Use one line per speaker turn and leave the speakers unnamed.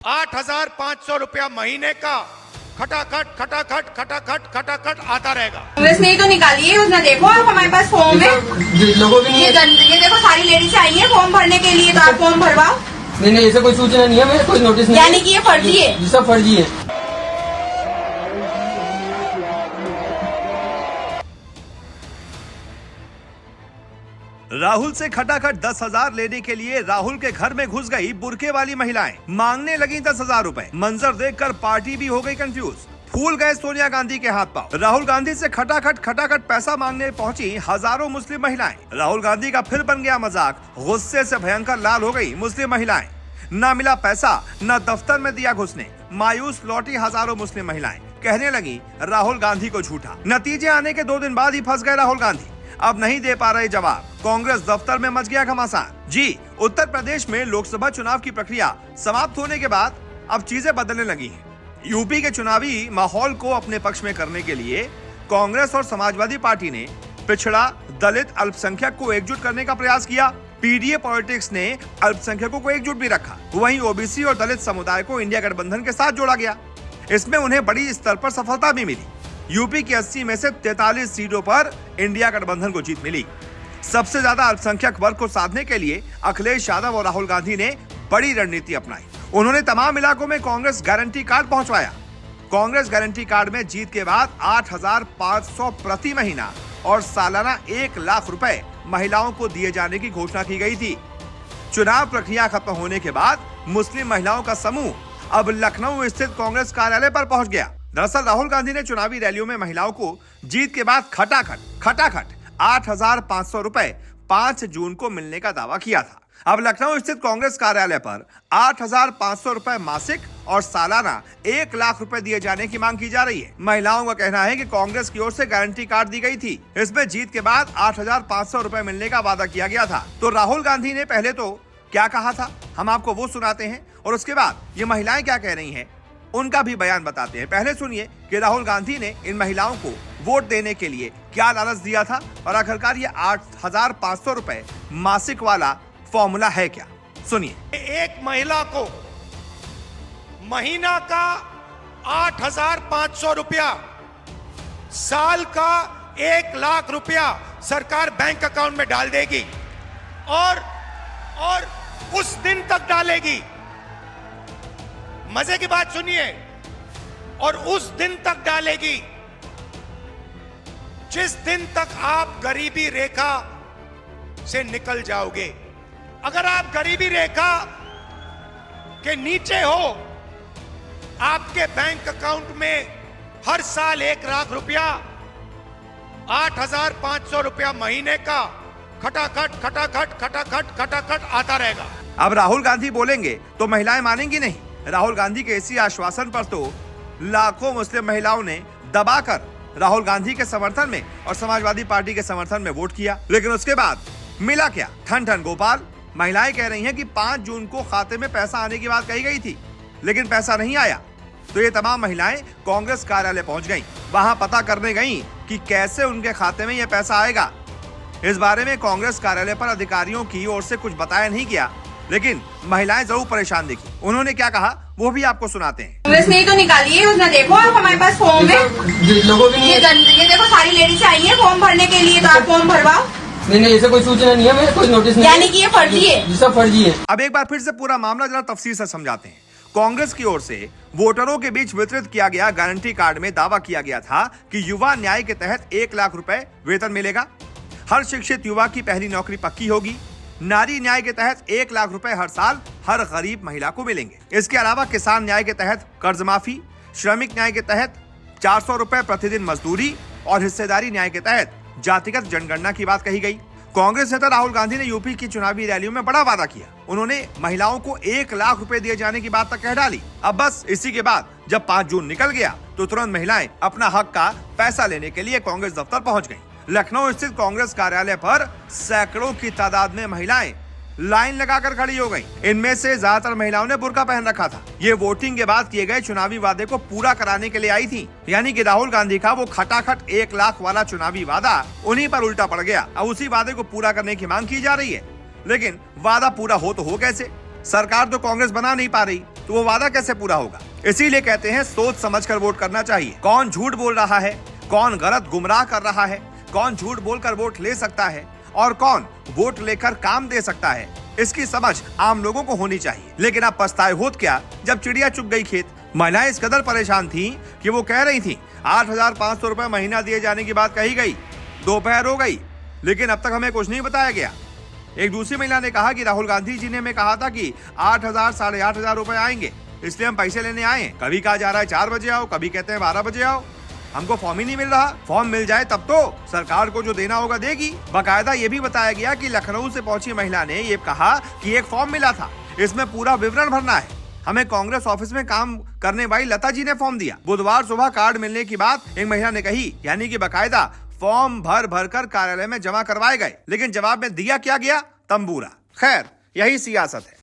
₹8,500 महीने का खटाखट खटाखट खटाखट खटाखट आता रहेगा।
कांग्रेस ने ही तो निकाली है, उसने देखो आप हमारे पास फॉर्म है,
लोगों भी नहीं
ये देखो सारी लेडीज आई है फॉर्म भरने के लिए, तो आप फॉर्म भरवाओ।
नहीं ऐसा कोई सूचना नहीं है, मेरे कोई नोटिस नहीं,
यानी कि ये फर्जी है,
ये सब फर्जी है।
राहुल से खटाखट 10,000 लेने के लिए राहुल के घर में घुस गई बुरके वाली महिलाएं, मांगने लगी 10,000 रुपए। मंजर देखकर पार्टी भी हो गई कंफ्यूज, फूल गए सोनिया गांधी के हाथ पांव। राहुल गांधी से खटाखट खटाखट पैसा मांगने पहुंची हजारों मुस्लिम महिलाएं। राहुल गांधी का फिर बन गया मजाक, गुस्से से भयंकर लाल हो गई मुस्लिम महिलाएं। न मिला पैसा, न दफ्तर में दिया घुसने, मायूस लौटी हजारों मुस्लिम महिलाएं। कहने लगी राहुल गांधी को झूठा। नतीजे आने के 2 दिन बाद ही फंस गए राहुल गांधी, अब नहीं दे पा रहे जवाब। कांग्रेस दफ्तर में मच गया घमासान। जी, उत्तर प्रदेश में लोकसभा चुनाव की प्रक्रिया समाप्त होने के बाद अब चीजें बदलने लगी हैं। यूपी के चुनावी माहौल को अपने पक्ष में करने के लिए कांग्रेस और समाजवादी पार्टी ने पिछड़ा, दलित, अल्पसंख्यक को एकजुट करने का प्रयास किया। पीडीए पॉलिटिक्स ने अल्पसंख्यकों को एकजुट भी रखा। वहीं ओबीसी और दलित समुदाय को इंडिया गठबंधन के साथ जोड़ा गया। इसमें उन्हें बड़ी स्तर पर सफलता भी मिली। यूपी की 80 में से 43 सीटों पर इंडिया गठबंधन को जीत मिली। सबसे ज्यादा अल्पसंख्यक वर्ग को साधने के लिए अखिलेश यादव और राहुल गांधी ने बड़ी रणनीति अपनाई। उन्होंने तमाम इलाकों में कांग्रेस गारंटी कार्ड पहुंचवाया। कांग्रेस गारंटी कार्ड में जीत के बाद 8,500 प्रति महीना और सालाना 1 लाख रुपए महिलाओं को दिए जाने की घोषणा की गई थी। चुनाव प्रक्रिया खत्म होने के बाद मुस्लिम महिलाओं का समूह अब लखनऊ स्थित कांग्रेस कार्यालय पर पहुंच गया। दरअसल राहुल गांधी ने चुनावी रैलियों में महिलाओं को जीत के बाद खटाखट 8,500 रुपए 5 जून को मिलने का दावा किया था। अब लखनऊ स्थित कांग्रेस कार्यालय पर 8,500 रुपए मासिक और सालाना 1 लाख रुपए दिए जाने की मांग की जा रही है। महिलाओं का कहना है कि कांग्रेस की ओर से गारंटी कार्ड दी गई थी, इसमें जीत के बाद 8,500 रुपए मिलने का वादा किया गया था। तो राहुल गांधी ने पहले तो क्या कहा था, हम आपको वो सुनाते हैं और उसके बाद ये महिलाएं क्या कह रही हैं उनका भी बयान बताते हैं। पहले सुनिए कि राहुल गांधी ने इन महिलाओं को वोट देने के लिए क्या लालच दिया था और आखिरकार ये 8,500 रुपए मासिक वाला फॉर्मूला है क्या। सुनिए।
एक महिला को महीना का 8,500 रुपया, साल का 1 लाख रुपया सरकार बैंक अकाउंट में डाल देगी और उस दिन तक डालेगी। मजे की बात सुनिए, और उस दिन तक डालेगी जिस दिन तक आप गरीबी रेखा से निकल जाओगे। अगर आप गरीबी रेखा के नीचे हो, आपके बैंक अकाउंट में हर साल 1 लाख रुपया, 8,500 रुपया महीने का खटाखट खटाखट खटाखट खटाखट आता रहेगा।
अब राहुल गांधी बोलेंगे तो महिलाएं मानेंगी नहीं। राहुल गांधी के इसी आश्वासन पर तो लाखों मुस्लिम महिलाओं ने दबाकर राहुल गांधी के समर्थन में और समाजवादी पार्टी के समर्थन में वोट किया। लेकिन उसके बाद मिला क्या? ठन ठन गोपाल। महिलाएं कह रही हैं कि 5 जून को खाते में पैसा आने की बात कही गई थी, लेकिन पैसा नहीं आया। तो ये तमाम महिलाएं कांग्रेस कार्यालय पहुंच गईं। वहां पता करने गईं कि कैसे उनके खाते में यह पैसा आएगा। इस बारे में कांग्रेस कार्यालय पर अधिकारियों की ओर से कुछ बताया नहीं गया, लेकिन महिलाएं जरूर परेशान दिखी। उन्होंने क्या कहा वो भी आपको सुनाते हैं।
कांग्रेस ने ही तो निकाली है, उसने देखो आप हमारे पास फॉर्म है,
लोगों भी नहीं
ये देखो सारी लेडीज आई है फॉर्म भरने के लिए, तो आप फॉर्म भरवाओ।
नहीं ऐसा कोई सूचना नहीं है, मेरे कोई नोटिस नहीं,
यानी कि ये फर्जी है,
ये सब फर्जी है।
अब एक बार फिर से पूरा मामला जरा तफसील से समझाते हैं। कांग्रेस की ओर से वोटरों के बीच वितरित किया गया गारंटी कार्ड में दावा किया गया था कि युवा न्याय के तहत 1 लाख रुपए वेतन मिलेगा, हर शिक्षित युवा की पहली नौकरी पक्की होगी, नारी न्याय के तहत 1 लाख रुपए हर साल हर गरीब महिला को मिलेंगे। इसके अलावा किसान न्याय के तहत कर्ज माफी, श्रमिक न्याय के तहत 400 रुपए प्रतिदिन मजदूरी और हिस्सेदारी न्याय के तहत जातिगत जनगणना की बात कही गई। कांग्रेस नेता राहुल गांधी ने यूपी की चुनावी रैलियों में बड़ा वादा किया। उन्होंने महिलाओं को 1 लाख रुपए दिए जाने की बात तक कह डाली। अब बस इसी के बाद जब 5 जून निकल गया तो तुरंत महिलाएं अपना हक का पैसा लेने के लिए कांग्रेस दफ्तर पहुंच गईं। लखनऊ स्थित कांग्रेस कार्यालय पर सैकड़ों की तादाद में महिलाएं लाइन लगाकर खड़ी हो गईं। इनमें से ज्यादातर महिलाओं ने बुर्का पहन रखा था। ये वोटिंग के बाद किए गए चुनावी वादे को पूरा कराने के लिए आई थी। यानी कि राहुल गांधी का वो खटाखट 1 लाख वाला चुनावी वादा उन्हीं पर उल्टा पड़ गया। अब उसी वादे को पूरा करने की मांग की जा रही है, लेकिन वादा पूरा हो तो हो कैसे? सरकार तो कांग्रेस बना नहीं पा रही, तो वो वादा कैसे पूरा होगा। इसीलिए कहते हैं सोच समझकर वोट करना चाहिए। कौन झूठ बोल रहा है, कौन गलत गुमराह कर रहा है, कौन झूठ बोलकर वोट ले सकता है और कौन वोट लेकर काम दे सकता है, इसकी समझ आम लोगों को होनी चाहिए। लेकिन अब पछताए होत क्या जब चिड़िया चुग गई खेत। महिलाएं इस कदर परेशान थीं कि वो कह रही थीं 8,500 रुपए महीना दिए जाने की बात कही गई, दोपहर हो गई, लेकिन अब तक हमें कुछ नहीं बताया गया। एक दूसरी महिला ने कहा कि राहुल गांधी जी ने हमें कहा था कि 8,000 साढ़े 8,000 रुपए आएंगे, इसलिए हम पैसे लेने आए। कभी कहा जा रहा है 4 बजे आओ, कभी कहते हैं 12 बजे आओ। हमको फॉर्म ही नहीं मिल रहा। फॉर्म मिल जाए तब तो सरकार को जो देना होगा देगी। बाकायदा ये भी बताया गया कि लखनऊ से पहुंची महिला ने ये कहा कि एक फॉर्म मिला था, इसमें पूरा विवरण भरना है। हमें कांग्रेस ऑफिस में काम करने वाली लता जी ने फॉर्म दिया। बुधवार सुबह कार्ड मिलने की बात एक महिला ने कही, यानी कि बाकायदा फॉर्म भर भर कर कार्यालय में जमा करवाए गए, लेकिन जवाब में दिया क्या गया? तंबूरा। खैर, यही सियासत है।